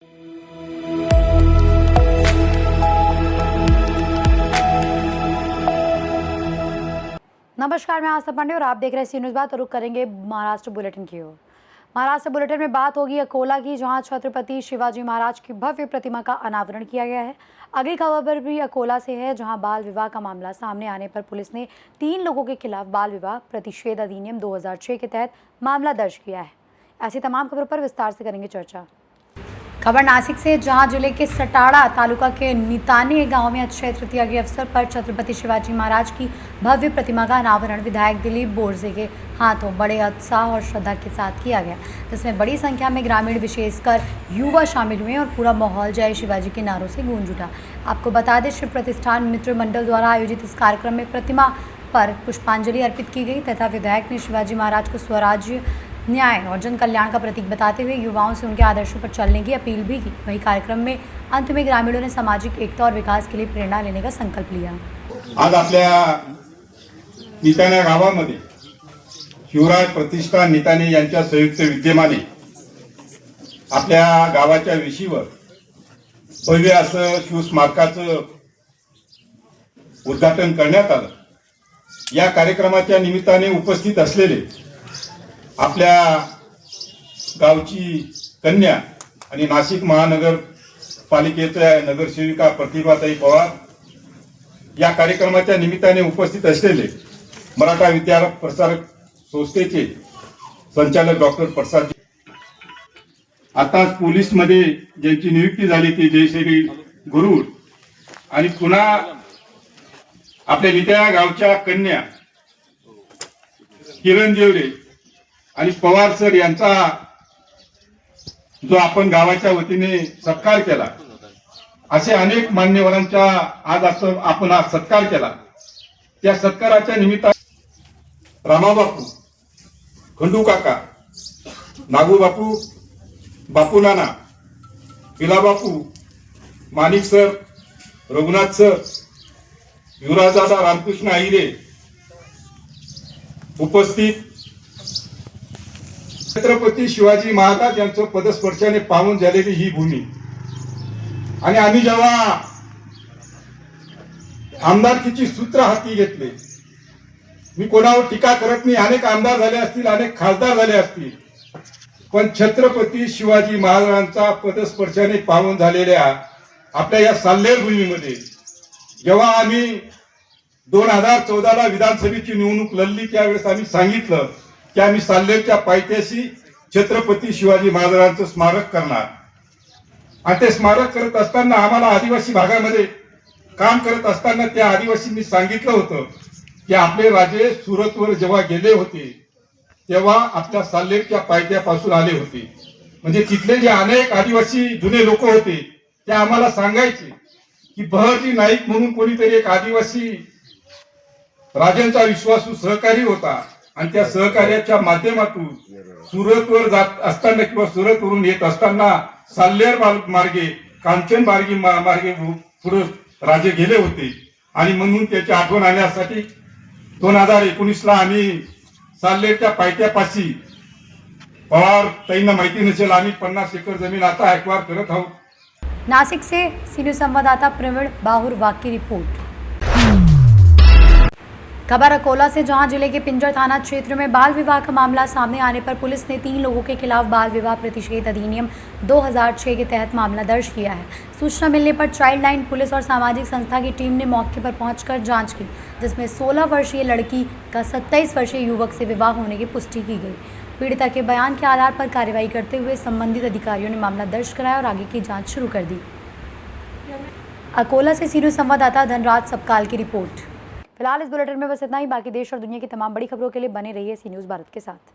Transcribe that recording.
नमस्कार, मैं आस्था पांडे और आप देख रहे हैं सी न्यूज़ बात और रुक करेंगे महाराष्ट्र बुलेटिन की ओर। महाराष्ट्र बुलेटिन में बात होगी अकोला की, जहां छत्रपति शिवाजी महाराज की भव्य प्रतिमा का अनावरण किया गया है। अगली खबर भी अकोला से है, जहां बाल विवाह का मामला सामने आने पर पुलिस ने 3 लोगों के खिलाफ बाल विवाह प्रतिषेध अधिनियम 2006 के तहत मामला दर्ज किया है। ऐसी तमाम खबरों पर विस्तार से करेंगे चर्चा। खबर नासिक से, जहां जिले के सटाड़ा तालुका के नितानी गांव में अक्षय तृतीया के अवसर पर छत्रपति शिवाजी महाराज की भव्य प्रतिमा का अनावरण विधायक दिलीप बोरसे के हाथों बड़े उत्साह और श्रद्धा के साथ किया गया, जिसमें बड़ी संख्या में ग्रामीण विशेषकर युवा शामिल हुए और पूरा माहौल जय शिवाजी के नारों से गूंज उठा। आपको बता दें, शिव प्रतिष्ठान मित्र मंडल द्वारा आयोजित इस कार्यक्रम में प्रतिमा पर पुष्पांजलि अर्पित की गई तथा विधायक ने शिवाजी महाराज को स्वराज्य, न्याय और जन कल्याण का प्रतीक बताते हुए युवाओं से उनके आदर्शों पर चलने की अपील भी की। वहीं कार्यक्रम में अंत में ग्रामीणों ने सामाजिक एकता और विकास के लिए प्रेरणा लेने का संकल्प लिया। आज आपल्या निताने गावामध्ये शिवराज प्रतिष्ठान निताने यांच्या संयुक्त विद्यमाने आपल्या गावाच्या विशीवर भव्य असं शिवस्मारकाचं उद्घाटन करण्यात आलं। या कार्यक्रमाच्या निमित्ताने उपस्थित असलेले आपल्या गावची कन्या आणि नाशिक महानगरपालिकेच्या नगरसेविका प्रतिभाताई पवार, या कार्यक्रमाच्या निमित्ताने उपस्थित असलेले मराठा विद्यार्थी प्रसारक संस्थेचे संचालक डॉक्टर प्रसाद, आता पोलीस मध्ये ज्यांची नियुक्ती झाली ते जयश्री गुरुड, आणि पुन्हा आपल्या नित्या गावच्या कन्या किरण जेवरे आणि पवार सर यांचा जो आपण गावाच्या वतीने सत्कार केला, असे अनेक मान्यवरांचा आज असं आपण आज सत्कार केला। त्या सत्काराच्या निमित्ताने रामाबापू, खंडू काका, नागू बापू, बापू नाना, पिला बापू, माणिक सर, रघुनाथ सर, युवराजदादा रामकृष्ण आहिरे उपस्थित छत्रपती शिवाजी महाराज यांचं पदस्पर्शाने पावन झालेली ही भूमी, आणि आम्ही जेव्हा आमदारकीची सूत्र हाती घेतले, मी कोणावर टीका करत नाही, अनेक आमदार झाले असतील, अनेक खासदार झाले असतील, पण छत्रपती शिवाजी महाराजांचा पदस्पर्शाने पावन झालेल्या आपल्या या साल्हेर भूमीमध्ये जेव्हा आम्ही 2014ला विधानसभेची निवडणूक लढली, त्यावेळेस आम्ही सांगितलं की आम्ही साल्हेरच्या पायथ्याशी छत्रपती शिवाजी महाराजांचं स्मारक करणार। आणि ते स्मारक करत असताना आम्हाला आदिवासी भागामध्ये काम करत असताना त्या आदिवासींनी सांगितलं होतं की आपले राजे सुरतवर जेव्हा गेले होते तेव्हा आपल्या साल्हेरच्या पायथ्यापासून आले होते। म्हणजे तिथले जे अनेक आदिवासी जुने लोक होते ते आम्हाला सांगायचे की बहरजी नाईक म्हणून कोणीतरी एक आदिवासी राजांचा विश्वासू सहकारी होता, आणि त्या सहकार्याच्या माध्यमातून सुरतवर जात असताना किंवा सुरतवरून येत असताना साल्हेर मार्गे, कांचन मार्गे पुढे राजे गेले होते, आणि म्हणून त्याची आठवण आणण्यासाठी 2019ला आम्ही साल्हेरच्या पायथ्यापाशी, पवार ताईंना माहिती नसेल, आम्ही 50 एकर जमीन आता ॲक्वायर करत आहोत। नासिक से सी न्यूज़ संवाददाता प्रवीण बाहुरवाग की रिपोर्ट। खबर अकोला से, जहां जिले के पिंजर थाना क्षेत्र में बाल विवाह का मामला सामने आने पर पुलिस ने 3 लोगों के खिलाफ बाल विवाह प्रतिषेध अधिनियम 2006 के तहत मामला दर्ज किया है। सूचना मिलने पर चाइल्ड लाइन पुलिस और सामाजिक संस्था की टीम ने मौके पर पहुंचकर जांच की, जिसमें 16 वर्षीय लड़की का 27 वर्षीय युवक से विवाह होने की पुष्टि की गई। पीड़िता के बयान के आधार पर कार्रवाई करते हुए संबंधित अधिकारियों ने मामला दर्ज कराया और आगे की जाँच शुरू कर दी। अकोला से सी न्यूज़ संवाददाता धनराज सबकाल की रिपोर्ट। फिलहाल इस बुलेटिन में बस इतना ही। बाकी देश और दुनिया की तमाम बड़ी खबरों के लिए बने रहिए सी न्यूज़ भारत के साथ।